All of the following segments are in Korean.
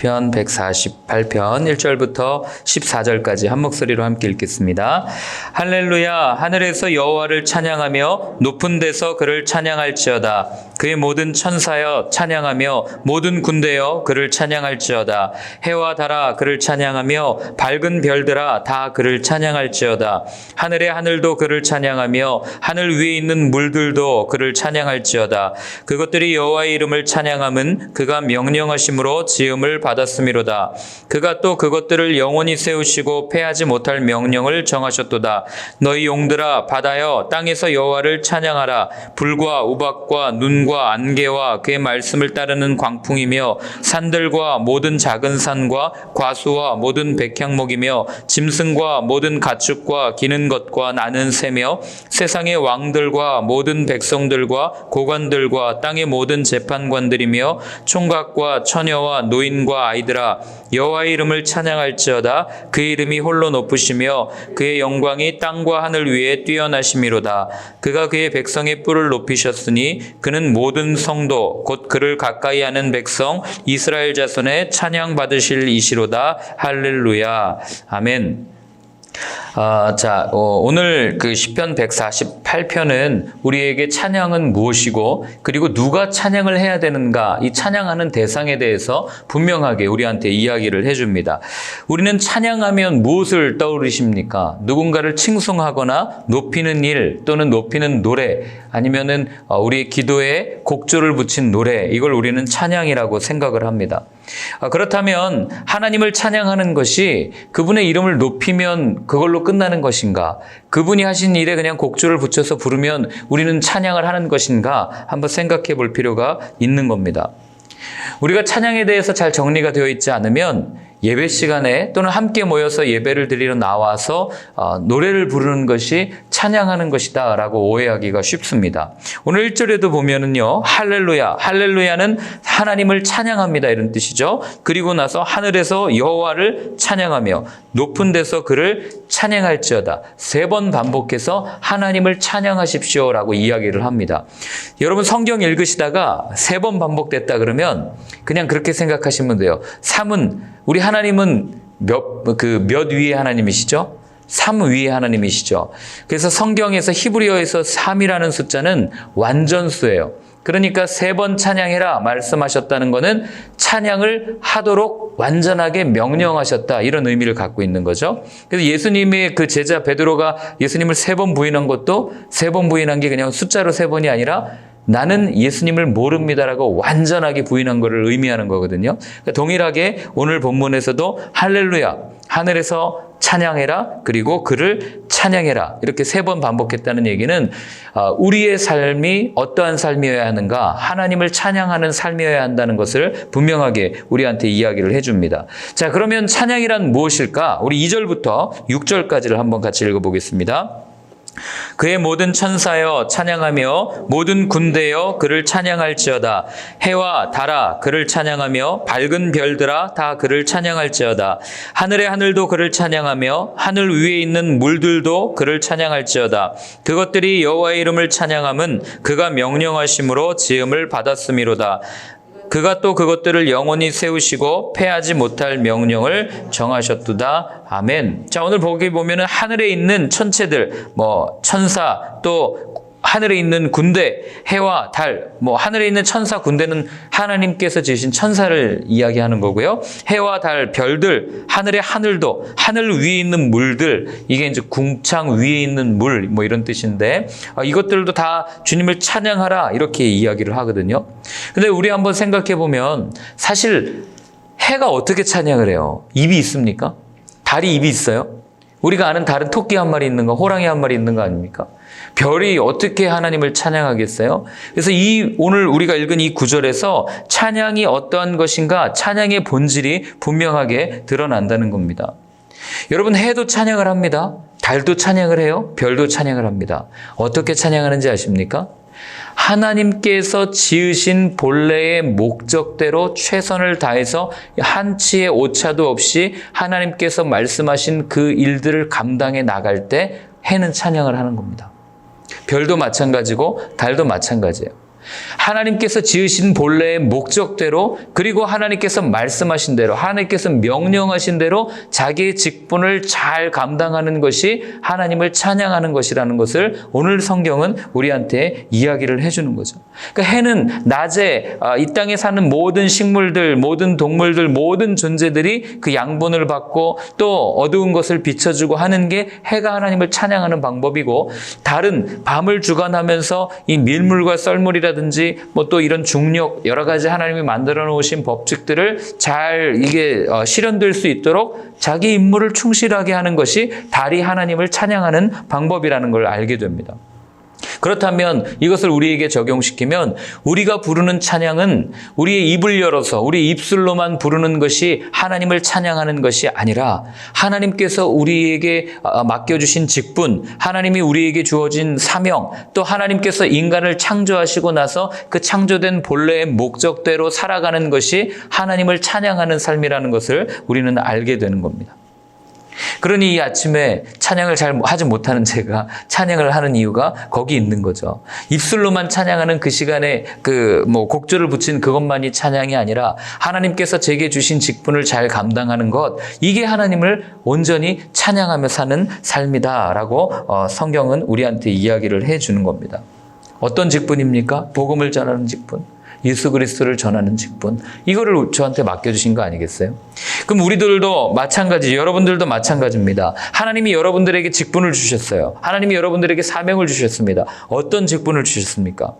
시편 148편 1절부터 14절까지 한 목소리로 함께 읽겠습니다. 할렐루야, 하늘에서 여호와를 찬양하며 높은 데서 그를 찬양할지어다. 그의 모든 천사여 찬양하며 모든 군대여 그를 찬양할지어다. 해와 달아 그를 찬양하며 밝은 별들아 다 그를 찬양할지어다. 하늘의 하늘도 그를 찬양하며 하늘 위에 있는 물들도 그를 찬양할지어다. 그것들이 여호와의 이름을 찬양함은 그가 명령하심으로 지음을 받았음이로다. 그가 또 그것들을 영원히 세우시고 패하지 못할 명령을 정하셨도다. 너희 용들아 바다여 땅에서 여호와를 찬양하라. 불과 우박과 눈과 안개와 그의 말씀을 따르는 광풍이며 산들과 모든 작은 산과 과수와 모든 백향목이며 짐승과 모든 가축과 기는 것과 나는 새며 세상의 왕들과 모든 백성들과 고관들과 땅의 모든 재판관들이며 총각과 처녀와 노인과 아이들아 여호와의 이름을 찬양할지어다. 그의 이름이 홀로 높으시며 그의 영광이 땅과 하늘 위에 뛰어나심이로다. 그가 그의 백성의 뿔을 높이셨으니 그는 모든 성도 곧 그를 가까이 하는 백성 이스라엘 자손의 찬양 받으실 이시로다. 할렐루야. 아멘. 오늘 그 시편 148편은 우리에게 찬양은 무엇이고 그리고 누가 찬양을 해야 되는가, 이 찬양하는 대상에 대해서 분명하게 우리한테 이야기를 해줍니다. 우리는 찬양하면 무엇을 떠오르십니까? 누군가를 칭송하거나 높이는 일 또는 높이는 노래, 아니면은 우리의 기도에 곡조를 붙인 노래, 이걸 우리는 찬양이라고 생각을 합니다. 그렇다면 하나님을 찬양하는 것이 그분의 이름을 높이면 그걸로 끝나는 것인가? 그분이 하신 일에 그냥 곡조를 붙여서 부르면 우리는 찬양을 하는 것인가? 한번 생각해 볼 필요가 있는 겁니다. 우리가 찬양에 대해서 잘 정리가 되어 있지 않으면 예배 시간에 또는 함께 모여서 예배를 드리러 나와서 노래를 부르는 것이 찬양하는 것이다 라고 오해하기가 쉽습니다. 오늘 1절에도 보면은요, 할렐루야, 할렐루야는 하나님을 찬양합니다 이런 뜻이죠. 그리고 나서 하늘에서 여호와를 찬양하며 높은 데서 그를 찬양할지어다. 3번 반복해서 하나님을 찬양하십시오 라고 이야기를 합니다. 여러분 성경 읽으시다가 3번 반복됐다 그러면 그냥 그렇게 생각하시면 돼요. 3은 우리 하나님은 몇 위의 하나님이시죠? 3 위의 하나님이시죠. 그래서 성경에서 히브리어에서 3이라는 숫자는 완전수예요. 그러니까 3번 찬양해라 말씀하셨다는 것은 찬양을 하도록 완전하게 명령하셨다, 이런 의미를 갖고 있는 거죠. 그래서 예수님의 그 제자 베드로가 예수님을 3번 부인한 것도 3번 부인한 게 그냥 숫자로 3번이 아니라 나는 예수님을 모릅니다라고 완전하게 부인한 것을 의미하는 거거든요. 그러니까 동일하게 오늘 본문에서도 할렐루야, 하늘에서 찬양해라, 그리고 그를 찬양해라, 이렇게 3번 반복했다는 얘기는 우리의 삶이 어떠한 삶이어야 하는가, 하나님을 찬양하는 삶이어야 한다는 것을 분명하게 우리한테 이야기를 해줍니다. 자, 그러면 찬양이란 무엇일까? 우리 2절부터 6절까지를 한번 같이 읽어보겠습니다. 그의 모든 천사여 찬양하며 모든 군대여 그를 찬양할지어다. 해와 달아 그를 찬양하며 밝은 별들아 다 그를 찬양할지어다. 하늘의 하늘도 그를 찬양하며 하늘 위에 있는 물들도 그를 찬양할지어다. 그것들이 여호와의 이름을 찬양함은 그가 명령하심으로 지음을 받았음이로다. 그가 또 그것들을 영원히 세우시고 패하지 못할 명령을 정하셨도다. 아멘. 자, 오늘 보기 보면은 하늘에 있는 천체들, 천사, 또 하늘에 있는 군대, 해와 달, 하늘에 있는 천사 군대는 하나님께서 지으신 천사를 이야기하는 거고요. 해와 달, 별들, 하늘의 하늘도, 하늘 위에 있는 물들, 이게 이제 궁창 위에 있는 물, 이런 뜻인데, 이것들도 다 주님을 찬양하라, 이렇게 이야기를 하거든요. 근데 우리 한번 생각해 보면, 사실 해가 어떻게 찬양을 해요? 입이 있습니까? 달이 입이 있어요? 우리가 아는 달은 토끼 한 마리 있는 거, 호랑이 한 마리 있는 거 아닙니까? 별이 어떻게 하나님을 찬양하겠어요? 그래서 오늘 우리가 읽은 이 구절에서 찬양이 어떠한 것인가, 찬양의 본질이 분명하게 드러난다는 겁니다. 여러분, 해도 찬양을 합니다. 달도 찬양을 해요. 별도 찬양을 합니다. 어떻게 찬양하는지 아십니까? 하나님께서 지으신 본래의 목적대로 최선을 다해서 한치의 오차도 없이 하나님께서 말씀하신 그 일들을 감당해 나갈 때 해는 찬양을 하는 겁니다. 별도 마찬가지고 달도 마찬가지예요. 하나님께서 지으신 본래의 목적대로, 그리고 하나님께서 말씀하신 대로, 하나님께서 명령하신 대로 자기의 직분을 잘 감당하는 것이 하나님을 찬양하는 것이라는 것을 오늘 성경은 우리한테 이야기를 해주는 거죠. 그러니까 해는 낮에 이 땅에 사는 모든 식물들, 모든 동물들, 모든 존재들이 그 양분을 받고 또 어두운 것을 비춰주고 하는 게 해가 하나님을 찬양하는 방법이고, 달은 밤을 주관하면서 이 밀물과 썰물이라든지 뭐 또 이런 중력, 여러 가지 하나님이 만들어 놓으신 법칙들을 잘 이게 실현될 수 있도록 자기 임무를 충실하게 하는 것이 달이 하나님을 찬양하는 방법이라는 걸 알게 됩니다. 그렇다면 이것을 우리에게 적용시키면 우리가 부르는 찬양은 우리의 입을 열어서 우리 입술로만 부르는 것이 하나님을 찬양하는 것이 아니라, 하나님께서 우리에게 맡겨주신 직분, 하나님이 우리에게 주어진 사명, 또 하나님께서 인간을 창조하시고 나서 그 창조된 본래의 목적대로 살아가는 것이 하나님을 찬양하는 삶이라는 것을 우리는 알게 되는 겁니다. 그러니 이 아침에 찬양을 잘 하지 못하는 제가 찬양을 하는 이유가 거기 있는 거죠. 입술로만 찬양하는 그 시간에 곡조를 붙인 그것만이 찬양이 아니라 하나님께서 제게 주신 직분을 잘 감당하는 것, 이게 하나님을 온전히 찬양하며 사는 삶이다라고 성경은 우리한테 이야기를 해주는 겁니다. 어떤 직분입니까? 복음을 전하는 직분, 예수 그리스도를 전하는 직분, 이거를 저한테 맡겨주신 거 아니겠어요? 그럼 우리들도 마찬가지, 여러분들도 마찬가지입니다. 하나님이 여러분들에게 직분을 주셨어요. 하나님이 여러분들에게 사명을 주셨습니다. 어떤 직분을 주셨습니까?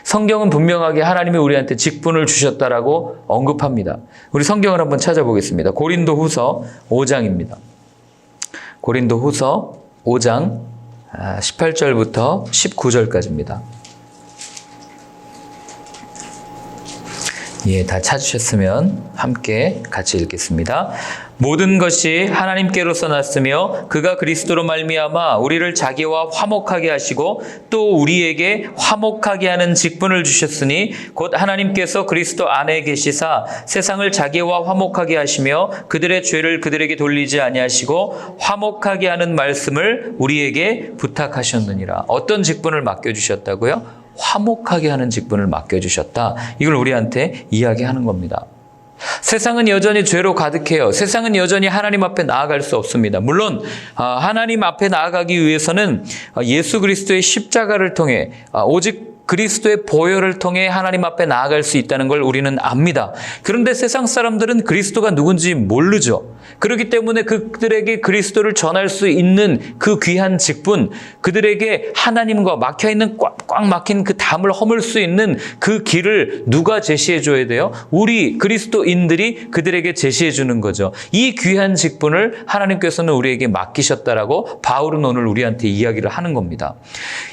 성경은 분명하게 하나님이 우리한테 직분을 주셨다라고 언급합니다. 우리 성경을 한번 찾아보겠습니다. 고린도후서 5장입니다. 고린도후서 5장 18절부터 19절까지입니다. 다 찾으셨으면 함께 같이 읽겠습니다. 모든 것이 하나님께로서 났으며 그가 그리스도로 말미암아 우리를 자기와 화목하게 하시고 또 우리에게 화목하게 하는 직분을 주셨으니 곧 하나님께서 그리스도 안에 계시사 세상을 자기와 화목하게 하시며 그들의 죄를 그들에게 돌리지 아니하시고 화목하게 하는 말씀을 우리에게 부탁하셨느니라. 어떤 직분을 맡겨주셨다고요? 화목하게 하는 직분을 맡겨주셨다. 이걸 우리한테 이야기하는 겁니다. 세상은 여전히 죄로 가득해요. 세상은 여전히 하나님 앞에 나아갈 수 없습니다. 물론 하나님 앞에 나아가기 위해서는 예수 그리스도의 십자가를 통해 오직 그리스도의 보혈을 통해 하나님 앞에 나아갈 수 있다는 걸 우리는 압니다. 그런데 세상 사람들은 그리스도가 누군지 모르죠. 그렇기 때문에 그들에게 그리스도를 전할 수 있는 그 귀한 직분, 그들에게 하나님과 막혀있는 꽉 막힌 그 담을 허물 수 있는 그 길을 누가 제시해 줘야 돼요? 우리 그리스도인들이 그들에게 제시해 주는 거죠. 이 귀한 직분을 하나님께서는 우리에게 맡기셨다라고 바울은 오늘 우리한테 이야기를 하는 겁니다.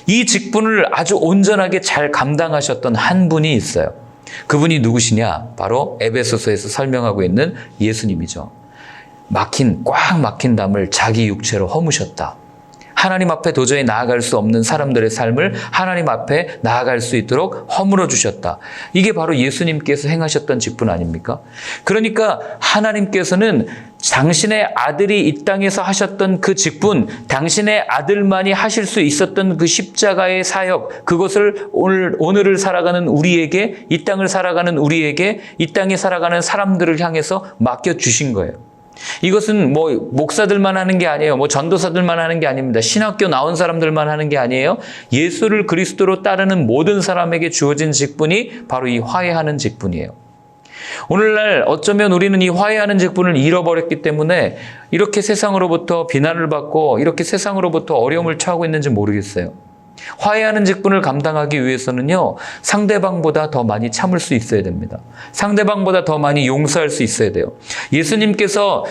이 직분을 아주 온전하게 잘 감당하셨던 한 분이 있어요. 그분이 누구시냐? 바로 에베소서에서 설명하고 있는 예수님이죠. 꽉 막힌 담을 자기 육체로 허무셨다. 하나님 앞에 도저히 나아갈 수 없는 사람들의 삶을 하나님 앞에 나아갈 수 있도록 허물어 주셨다. 이게 바로 예수님께서 행하셨던 직분 아닙니까? 그러니까 하나님께서는 당신의 아들이 이 땅에서 하셨던 그 직분, 당신의 아들만이 하실 수 있었던 그 십자가의 사역, 그것을 오늘을 살아가는 우리에게, 이 땅을 살아가는 우리에게, 이 땅에 살아가는 사람들을 향해서 맡겨주신 거예요. 이것은 목사들만 하는 게 아니에요. 전도사들만 하는 게 아닙니다. 신학교 나온 사람들만 하는 게 아니에요. 예수를 그리스도로 따르는 모든 사람에게 주어진 직분이 바로 이 화해하는 직분이에요. 오늘날 어쩌면 우리는 이 화해하는 직분을 잃어버렸기 때문에 이렇게 세상으로부터 비난을 받고 이렇게 세상으로부터 어려움을 처하고 있는지 모르겠어요. 화해하는 직분을 감당하기 위해서는요, 상대방보다 더 많이 참을 수 있어야 됩니다. 상대방보다 더 많이 용서할 수 있어야 돼요. 예수님께서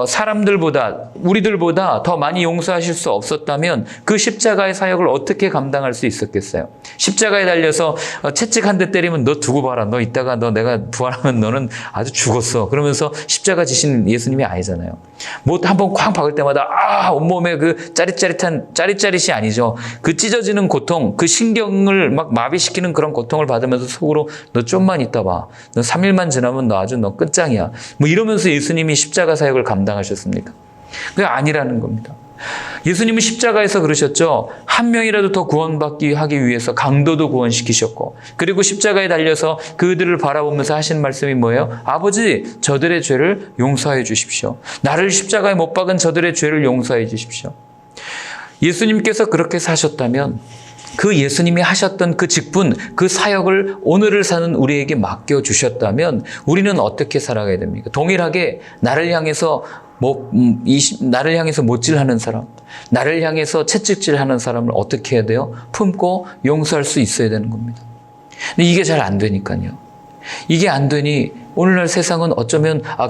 사람들보다, 우리들보다 더 많이 용서하실 수 없었다면 그 십자가의 사역을 어떻게 감당할 수 있었겠어요? 십자가에 달려서 채찍 한 대 때리면 너 두고 봐라. 너 이따가 내가 부활하면 너는 아주 죽었어. 그러면서 십자가 지신 예수님이 아니잖아요. 한번 쾅 박을 때마다 온몸에 그 짜릿짜릿이 아니죠. 그 찢어지는 고통, 그 신경을 막 마비시키는 그런 고통을 받으면서 속으로 너 좀만 있다 봐. 너 3일만 지나면 너 끝장이야. 이러면서 예수님이 십자가 사역을 감당하셨습니까? 그게 아니라는 겁니다. 예수님은 십자가에서 그러셨죠. 한 명이라도 더 구원받기 하기 위해서 강도도 구원시키셨고, 그리고 십자가에 달려서 그들을 바라보면서 하신 말씀이 뭐예요? 아버지, 저들의 죄를 용서해 주십시오. 나를 십자가에 못 박은 저들의 죄를 용서해 주십시오. 예수님께서 그렇게 사셨다면 그 예수님이 하셨던 그 직분, 그 사역을 오늘을 사는 우리에게 맡겨주셨다면 우리는 어떻게 살아가야 됩니까? 동일하게 나를 향해서 나를 향해서 못질하는 사람, 나를 향해서 채찍질하는 사람을 어떻게 해야 돼요? 품고 용서할 수 있어야 되는 겁니다. 근데 이게 잘 안 되니까요. 이게 안 되니 오늘날 세상은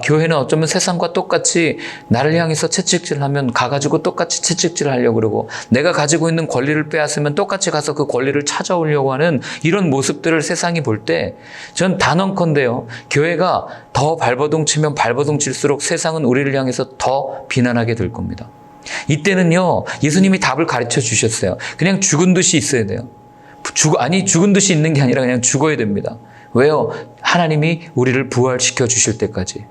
교회는 어쩌면 세상과 똑같이 나를 향해서 채찍질하면 가가지고 똑같이 채찍질하려고 그러고, 내가 가지고 있는 권리를 빼앗으면 똑같이 가서 그 권리를 찾아오려고 하는 이런 모습들을 세상이 볼 때 전 단언컨대요. 교회가 더 발버둥 치면 발버둥 칠수록 세상은 우리를 향해서 더 비난하게 될 겁니다. 이때는요, 예수님이 답을 가르쳐 주셨어요. 그냥 죽은 듯이 있어야 돼요. 죽은 듯이 있는 게 아니라 그냥 죽어야 됩니다. 왜요? 하나님이 우리를 부활시켜 주실 때까지.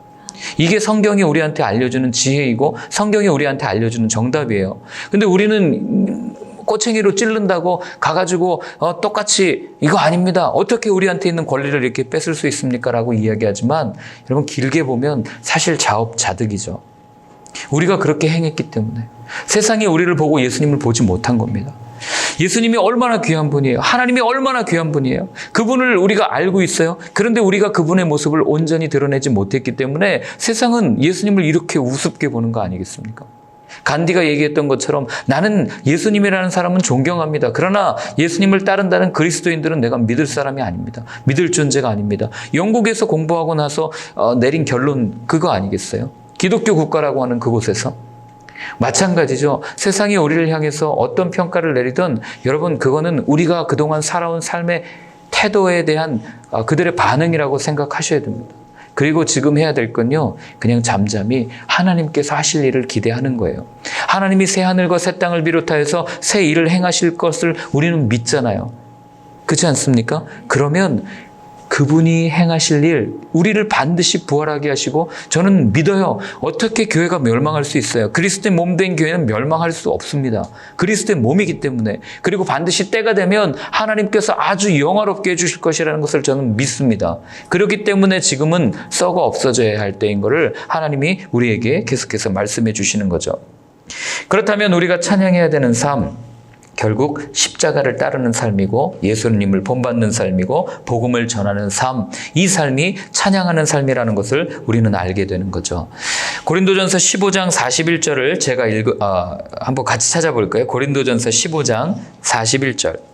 이게 성경이 우리한테 알려주는 지혜이고 성경이 우리한테 알려주는 정답이에요. 근데 우리는 꼬챙이로 찌른다고 가가지고 똑같이 이거 아닙니다. 어떻게 우리한테 있는 권리를 이렇게 뺏을 수 있습니까? 라고 이야기하지만 여러분, 길게 보면 사실 자업자득이죠. 우리가 그렇게 행했기 때문에 세상이 우리를 보고 예수님을 보지 못한 겁니다. 예수님이 얼마나 귀한 분이에요. 하나님이 얼마나 귀한 분이에요. 그분을 우리가 알고 있어요. 그런데 우리가 그분의 모습을 온전히 드러내지 못했기 때문에 세상은 예수님을 이렇게 우습게 보는 거 아니겠습니까? 간디가 얘기했던 것처럼 나는 예수님이라는 사람은 존경합니다. 그러나 예수님을 따른다는 그리스도인들은 내가 믿을 사람이 아닙니다. 믿을 존재가 아닙니다. 영국에서 공부하고 나서 내린 결론 그거 아니겠어요? 기독교 국가라고 하는 그곳에서. 마찬가지죠. 세상이 우리를 향해서 어떤 평가를 내리든 여러분, 그거는 우리가 그동안 살아온 삶의 태도에 대한 그들의 반응이라고 생각하셔야 됩니다. 그리고 지금 해야 될 건요, 그냥 잠잠히 하나님께서 하실 일을 기대하는 거예요. 하나님이 새 하늘과 새 땅을 비롯하여서 새 일을 행하실 것을 우리는 믿잖아요. 그렇지 않습니까? 그러면 그분이 행하실 일, 우리를 반드시 부활하게 하시고, 저는 믿어요. 어떻게 교회가 멸망할 수 있어요? 그리스도의 몸 된 교회는 멸망할 수 없습니다. 그리스도의 몸이기 때문에. 그리고 반드시 때가 되면 하나님께서 아주 영화롭게 해주실 것이라는 것을 저는 믿습니다. 그렇기 때문에 지금은 썩어 없어져야 할 때인 것을 하나님이 우리에게 계속해서 말씀해 주시는 거죠. 그렇다면 우리가 찬양해야 되는 삶, 결국 십자가를 따르는 삶이고 예수님을 본받는 삶이고 복음을 전하는 삶, 이 삶이 찬양하는 삶이라는 것을 우리는 알게 되는 거죠. 고린도전서 15장 41절을 제가 한번 같이 찾아볼까요? 고린도전서 15장 41절.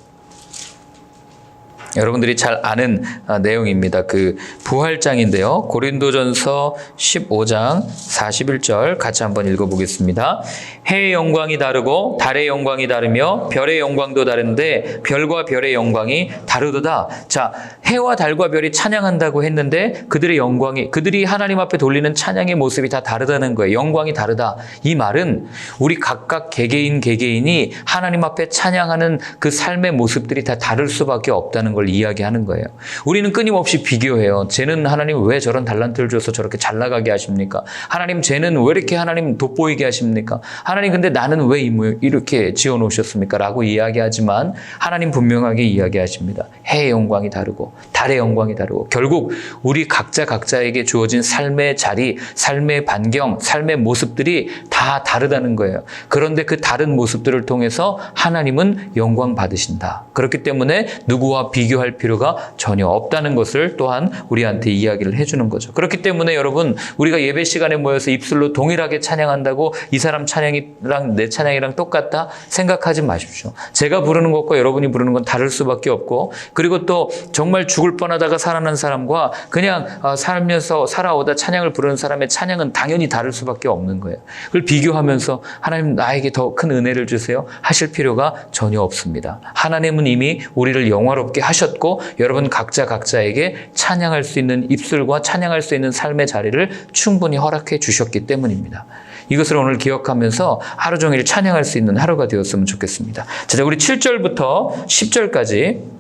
여러분들이 잘 아는 내용입니다. 그 부활장인데요. 고린도전서 15장 41절 같이 한번 읽어보겠습니다. 해의 영광이 다르고 달의 영광이 다르며 별의 영광도 다른데 별과 별의 영광이 다르도다. 자, 해와 달과 별이 찬양한다고 했는데 그들이 하나님 앞에 돌리는 찬양의 모습이 다 다르다는 거예요. 영광이 다르다. 이 말은 우리 각각 개개인이 하나님 앞에 찬양하는 그 삶의 모습들이 다 다를 수밖에 없다는 걸 이야기하는 거예요. 우리는 끊임없이 비교해요. 쟤는 하나님 왜 저런 달란트를 줘서 저렇게 잘 나가게 하십니까? 하나님, 쟤는 왜 이렇게 하나님 돋보이게 하십니까? 하나님, 근데 나는 왜 이렇게 지어놓으셨습니까? 라고 이야기하지만 하나님 분명하게 이야기하십니다. 해의 영광이 다르고 달의 영광이 다르고 결국 우리 각자에게 주어진 삶의 자리, 삶의 반경, 삶의 모습들이 다 다르다는 거예요. 그런데 그 다른 모습들을 통해서 하나님은 영광 받으신다. 그렇기 때문에 누구와 비교할 필요가 전혀 없다는 것을 또한 우리한테 이야기를 해주는 거죠. 그렇기 때문에 여러분, 우리가 예배 시간에 모여서 입술로 동일하게 찬양한다고 이 사람 찬양이랑 내 찬양이랑 똑같다 생각하지 마십시오. 제가 부르는 것과 여러분이 부르는 건 다를 수밖에 없고, 그리고 또 정말 죽을 뻔하다가 살아난 사람과 그냥 살면서 살아오다 찬양을 부르는 사람의 찬양은 당연히 다를 수밖에 없는 거예요. 그걸 비교하면서 하나님 나에게 더 큰 은혜를 주세요 하실 필요가 전혀 없습니다. 하나님은 이미 우리를 영화롭게 하셨고 여러분 각자에게 찬양할 수 있는 입술과 찬양할 수 있는 삶의 자리를 충분히 허락해 주셨기 때문입니다. 이것을 오늘 기억하면서 하루 종일 찬양할 수 있는 하루가 되었으면 좋겠습니다. 자, 우리 7절부터 10절까지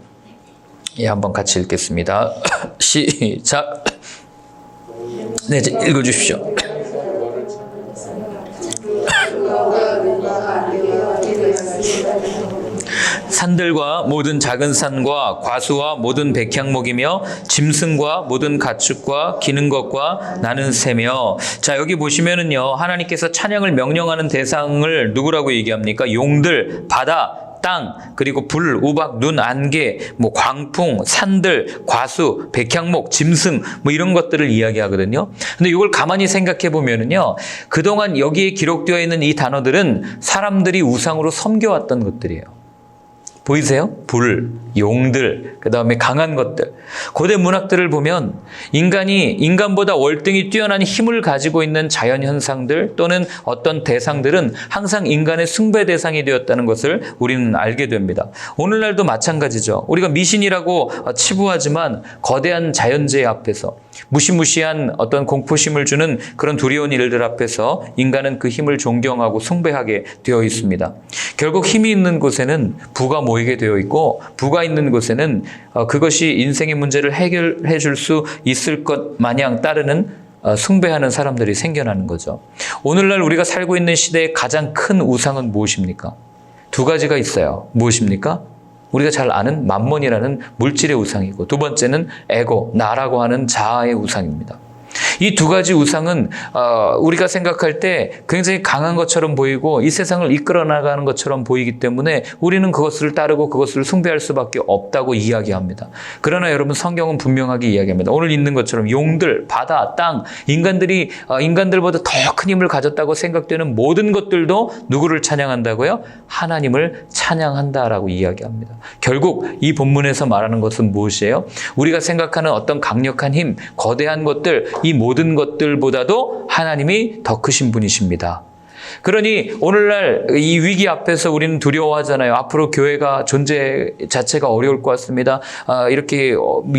한번 같이 읽겠습니다. 시작. 네, 읽어주십시오. 산들과 모든 작은 산과 과수와 모든 백향목이며 짐승과 모든 가축과 기는 것과 나는 새며. 자, 여기 보시면은요, 하나님께서 찬양을 명령하는 대상을 누구라고 얘기합니까? 용들, 바다, 땅, 그리고 불, 우박, 눈, 안개, 광풍, 산들, 과수, 백향목, 짐승, 이런 것들을 이야기하거든요. 근데 이걸 가만히 생각해 보면은요, 그동안 여기에 기록되어 있는 이 단어들은 사람들이 우상으로 섬겨왔던 것들이에요. 보이세요? 불, 용들, 그 다음에 강한 것들. 고대 문학들을 보면 인간보다 월등히 뛰어난 힘을 가지고 있는 자연현상들 또는 어떤 대상들은 항상 인간의 숭배 대상이 되었다는 것을 우리는 알게 됩니다. 오늘날도 마찬가지죠. 우리가 미신이라고 치부하지만 거대한 자연재해 앞에서 무시무시한 어떤 공포심을 주는 그런 두려운 일들 앞에서 인간은 그 힘을 존경하고 숭배하게 되어 있습니다. 결국 힘이 있는 곳에는 부가 모이게 되어 있고 부가 있는 곳에는 그것이 인생의 문제를 해결해 줄 수 있을 것 마냥 따르는 숭배하는 사람들이 생겨나는 거죠. 오늘날 우리가 살고 있는 시대의 가장 큰 우상은 무엇입니까? 두 가지가 있어요. 무엇입니까? 우리가 잘 아는 만몬이라는 물질의 우상이고, 두 번째는 에고, 나라고 하는 자아의 우상입니다. 이 두 가지 우상은 우리가 생각할 때 굉장히 강한 것처럼 보이고 이 세상을 이끌어 나가는 것처럼 보이기 때문에 우리는 그것을 따르고 그것을 숭배할 수밖에 없다고 이야기합니다. 그러나 여러분, 성경은 분명하게 이야기합니다. 오늘 있는 것처럼 용들, 바다, 땅, 인간들보다 더 큰 힘을 가졌다고 생각되는 모든 것들도 누구를 찬양한다고요? 하나님을 찬양한다라고 이야기합니다. 결국 이 본문에서 말하는 것은 무엇이에요? 우리가 생각하는 어떤 강력한 힘, 거대한 것들, 이 모든 것들보다도 하나님이 더 크신 분이십니다. 그러니 오늘날 이 위기 앞에서 우리는 두려워하잖아요. 앞으로 교회가 존재 자체가 어려울 것 같습니다. 이렇게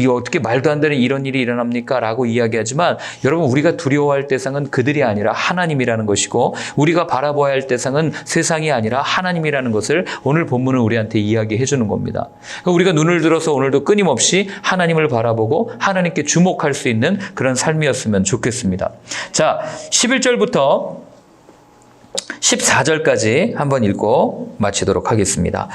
어떻게 말도 안 되는 이런 일이 일어납니까? 라고 이야기하지만 여러분, 우리가 두려워할 대상은 그들이 아니라 하나님이라는 것이고, 우리가 바라봐야 할 대상은 세상이 아니라 하나님이라는 것을 오늘 본문은 우리한테 이야기해 주는 겁니다. 우리가 눈을 들어서 오늘도 끊임없이 하나님을 바라보고 하나님께 주목할 수 있는 그런 삶이었으면 좋겠습니다. 자, 11절부터 14절까지 한번 읽고 마치도록 하겠습니다.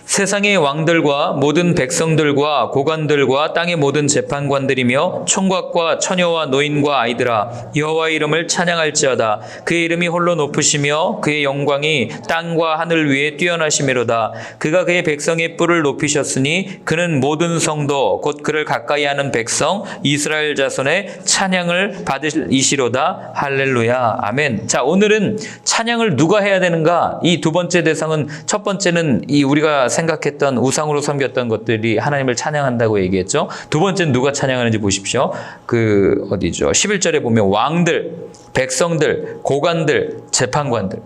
세상의 왕들과 모든 백성들과 고관들과 땅의 모든 재판관들이며 총각과 처녀와 노인과 아이들아, 여호와의 이름을 찬양할지어다. 그의 이름이 홀로 높으시며 그의 영광이 땅과 하늘 위에 뛰어나시미로다. 그가 그의 백성의 뿔을 높이셨으니 그는 모든 성도 곧 그를 가까이하는 백성 이스라엘 자손의 찬양을 받으시로다. 할렐루야. 아멘. 자, 오늘은 찬양을 누가 해야 되는가? 이 두 번째 대상은, 첫 번째는 이 우리가 생각했던 우상으로 섬겼던 것들이 하나님을 찬양한다고 얘기했죠. 두 번째는 누가 찬양하는지 보십시오. 11절에 보면 왕들, 백성들, 고관들, 재판관들.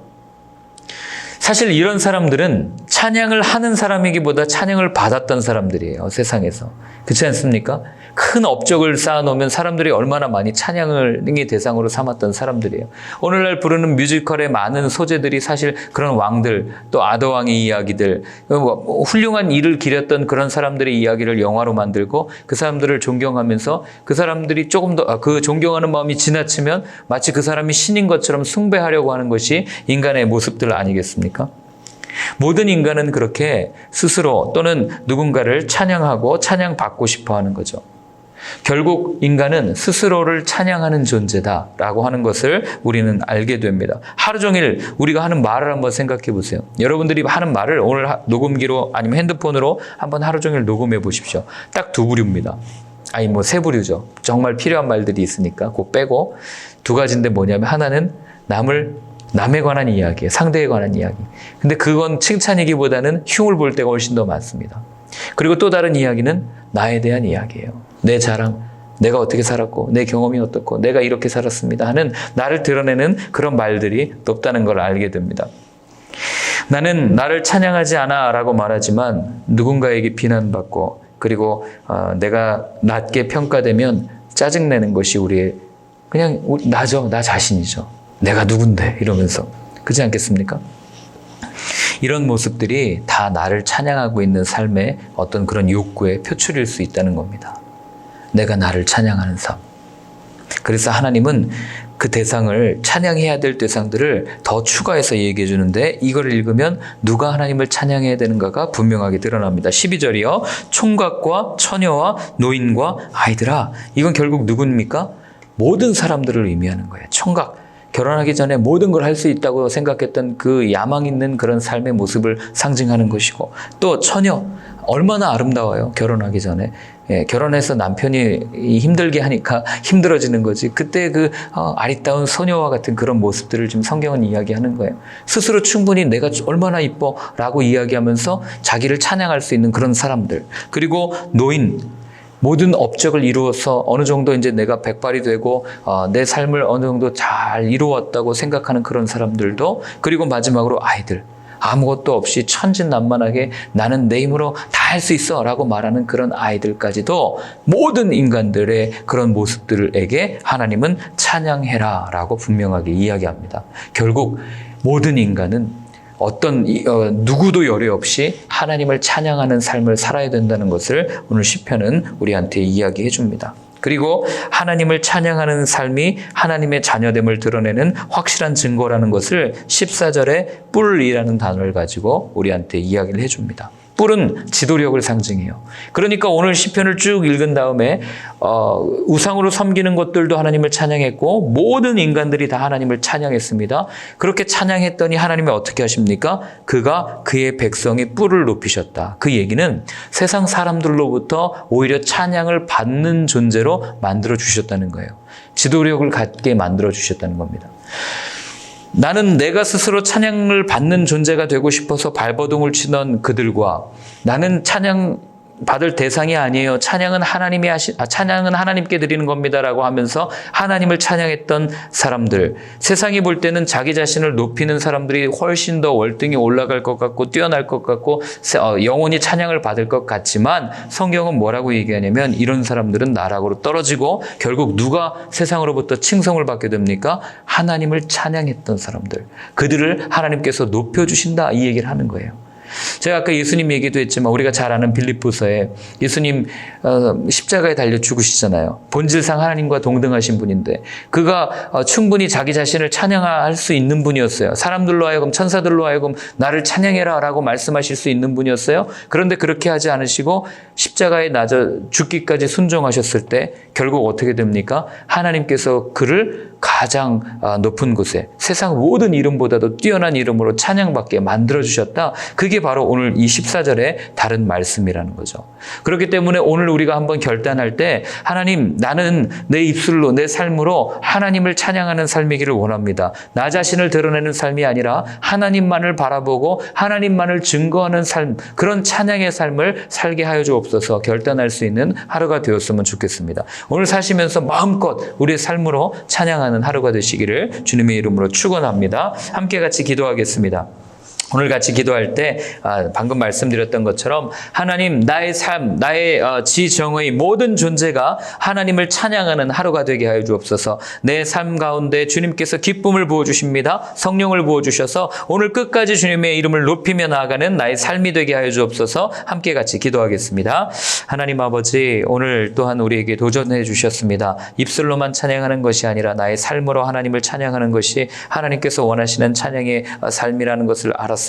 사실 이런 사람들은 찬양을 하는 사람이기보다 찬양을 받았던 사람들이에요. 세상에서. 그렇지 않습니까? 큰 업적을 쌓아놓으면 사람들이 얼마나 많이 찬양을 대상으로 삼았던 사람들이에요. 오늘날 부르는 뮤지컬의 많은 소재들이 사실 그런 왕들, 또 아더왕의 이야기들, 훌륭한 일을 기렸던 그런 사람들의 이야기를 영화로 만들고 그 사람들을 존경하면서 그 사람들이 조금 더 그 존경하는 마음이 지나치면 마치 그 사람이 신인 것처럼 숭배하려고 하는 것이 인간의 모습들 아니겠습니까? 모든 인간은 그렇게 스스로 또는 누군가를 찬양하고 찬양받고 싶어 하는 거죠. 결국 인간은 스스로를 찬양하는 존재다라고 하는 것을 우리는 알게 됩니다. 하루 종일 우리가 하는 말을 한번 생각해 보세요. 여러분들이 하는 말을 오늘 녹음기로 아니면 핸드폰으로 한번 하루 종일 녹음해 보십시오. 딱 두 부류입니다. 아니 세 부류죠. 정말 필요한 말들이 있으니까 그거 빼고 두 가지인데 뭐냐면, 하나는 남에 관한 이야기예요. 상대에 관한 이야기. 근데 그건 칭찬이기보다는 흉을 볼 때가 훨씬 더 많습니다. 그리고 또 다른 이야기는 나에 대한 이야기예요. 내 자랑, 내가 어떻게 살았고 내 경험이 어떻고 내가 이렇게 살았습니다 하는 나를 드러내는 그런 말들이 높다는 걸 알게 됩니다. 나는 나를 찬양하지 않아 라고 말하지만 누군가에게 비난받고 그리고 내가 낮게 평가되면 짜증내는 것이 우리의 그냥 나죠. 나 자신이죠. 내가 누군데 이러면서. 그렇지 않겠습니까? 이런 모습들이 다 나를 찬양하고 있는 삶의 어떤 그런 욕구의 표출일 수 있다는 겁니다. 내가 나를 찬양하는 삶. 그래서 하나님은 그 대상을 찬양해야 될 대상들을 더 추가해서 얘기해 주는데 이걸 읽으면 누가 하나님을 찬양해야 되는가가 분명하게 드러납니다. 12절이요. 총각과 처녀와 노인과 아이들아. 이건 결국 누구입니까? 모든 사람들을 의미하는 거예요. 총각. 결혼하기 전에 모든 걸 할 수 있다고 생각했던 그 야망 있는 그런 삶의 모습을 상징하는 것이고 또 처녀. 얼마나 아름다워요. 결혼하기 전에. 결혼해서 남편이 힘들게 하니까 힘들어지는 거지. 그때 그 아리따운 소녀와 같은 그런 모습들을 지금 성경은 이야기하는 거예요. 스스로 충분히 내가 얼마나 이뻐라고 이야기하면서 자기를 찬양할 수 있는 그런 사람들. 그리고 노인. 모든 업적을 이루어서 어느 정도 이제 내가 백발이 되고 내 삶을 어느 정도 잘 이루었다고 생각하는 그런 사람들도 그리고 마지막으로 아이들. 아무것도 없이 천진난만하게 나는 내 힘으로 다 할 수 있어 라고 말하는 그런 아이들까지도 모든 인간들의 그런 모습들에게 하나님은 찬양해라 라고 분명하게 이야기합니다. 결국 모든 인간은 어떤 누구도 열애 없이 하나님을 찬양하는 삶을 살아야 된다는 것을 오늘 시편은 우리한테 이야기해 줍니다. 그리고 하나님을 찬양하는 삶이 하나님의 자녀됨을 드러내는 확실한 증거라는 것을 14절에 뿔이라는 단어를 가지고 우리한테 이야기를 해줍니다. 뿔은 지도력을 상징해요. 그러니까 오늘 시편을 쭉 읽은 다음에 우상으로 섬기는 것들도 하나님을 찬양했고 모든 인간들이 다 하나님을 찬양했습니다. 그렇게 찬양했더니 하나님이 어떻게 하십니까? 그가 그의 백성이 뿔을 높이셨다. 그 얘기는 세상 사람들로부터 오히려 찬양을 받는 존재로 만들어 주셨다는 거예요. 지도력을 갖게 만들어 주셨다는 겁니다. 나는 내가 스스로 찬양을 받는 존재가 되고 싶어서 발버둥을 치던 그들과 나는 찬양 받을 대상이 아니에요. 찬양은 찬양은 하나님께 드리는 겁니다라고 하면서 하나님을 찬양했던 사람들. 세상이 볼 때는 자기 자신을 높이는 사람들이 훨씬 더 월등히 올라갈 것 같고 뛰어날 것 같고 영원히 찬양을 받을 것 같지만 성경은 뭐라고 얘기하냐면 이런 사람들은 나락으로 떨어지고 결국 누가 세상으로부터 칭송을 받게 됩니까? 하나님을 찬양했던 사람들. 그들을 하나님께서 높여주신다 이 얘기를 하는 거예요. 제가 아까 예수님 얘기도 했지만 우리가 잘 아는 빌립보서에 예수님 십자가에 달려 죽으시잖아요. 본질상 하나님과 동등하신 분인데 그가 충분히 자기 자신을 찬양할 수 있는 분이었어요. 사람들로 하여금 천사들로 하여금 나를 찬양해라 라고 말씀하실 수 있는 분이었어요. 그런데 그렇게 하지 않으시고 십자가에 나져 죽기까지 순종하셨을 때 결국 어떻게 됩니까? 하나님께서 그를 가장 높은 곳에 세상 모든 이름보다도 뛰어난 이름으로 찬양받게 만들어주셨다. 그게 바로 오늘 이 14절의 다른 말씀이라는 거죠. 그렇기 때문에 오늘 우리가 한번 결단할 때 하나님 나는 내 입술로 내 삶으로 하나님을 찬양하는 삶이기를 원합니다. 나 자신을 드러내는 삶이 아니라 하나님만을 바라보고 하나님만을 증거하는 삶 그런 찬양의 삶을 살게 하여 주옵소서 결단할 수 있는 하루가 되었으면 좋겠습니다. 오늘 사시면서 마음껏 우리의 삶으로 찬양하는 하루가 되시기를 주님의 이름으로 축원합니다. 함께 같이 기도하겠습니다. 오늘 같이 기도할 때 방금 말씀드렸던 것처럼 하나님 나의 삶, 나의 지정의 모든 존재가 하나님을 찬양하는 하루가 되게 하여 주옵소서. 내 삶 가운데 주님께서 기쁨을 부어주십니다. 성령을 부어주셔서 오늘 끝까지 주님의 이름을 높이며 나아가는 나의 삶이 되게 하여 주옵소서. 함께 같이 기도하겠습니다. 하나님 아버지 오늘 또한 우리에게 도전해 주셨습니다. 입술로만 찬양하는 것이 아니라 나의 삶으로 하나님을 찬양하는 것이 하나님께서 원하시는 찬양의 삶이라는 것을 알았습니다.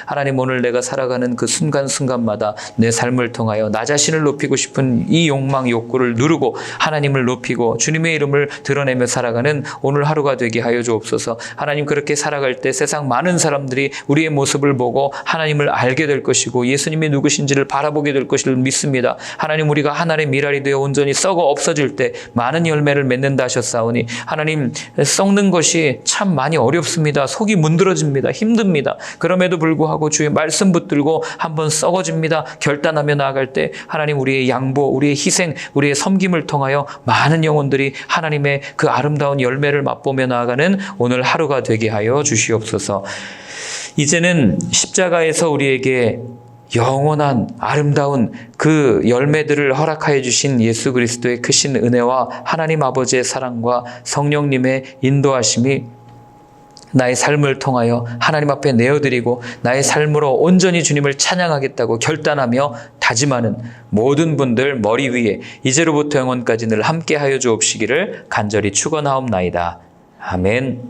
하나님 오늘 내가 살아가는 그 순간순간마다 내 삶을 통하여 나 자신을 높이고 싶은 이 욕망 욕구를 누르고 하나님을 높이고 주님의 이름을 드러내며 살아가는 오늘 하루가 되게 하여 주옵소서. 하나님 그렇게 살아갈 때 세상 많은 사람들이 우리의 모습을 보고 하나님을 알게 될 것이고 예수님이 누구신지를 바라보게 될 것을 믿습니다. 하나님 우리가 하나님의 미랄이 되어 온전히 썩어 없어질 때 많은 열매를 맺는다 하셨사오니 하나님 썩는 것이 참 많이 어렵습니다. 속이 문드러집니다. 힘듭니다. 그럼에도 불구하고 주의 말씀 붙들고 한번 썩어집니다. 결단하며 나아갈 때 하나님 우리의 양보, 우리의 희생, 우리의 섬김을 통하여 많은 영혼들이 하나님의 그 아름다운 열매를 맛보며 나아가는 오늘 하루가 되게 하여 주시옵소서. 이제는 십자가에서 우리에게 영원한 아름다운 그 열매들을 허락하여 주신 예수 그리스도의 크신 은혜와 하나님 아버지의 사랑과 성령님의 인도하심이 나의 삶을 통하여 하나님 앞에 내어드리고 나의 삶으로 온전히 주님을 찬양하겠다고 결단하며 다짐하는 모든 분들 머리 위에 이제로부터 영원까지 늘 함께하여 주옵시기를 간절히 축원하옵나이다. 아멘.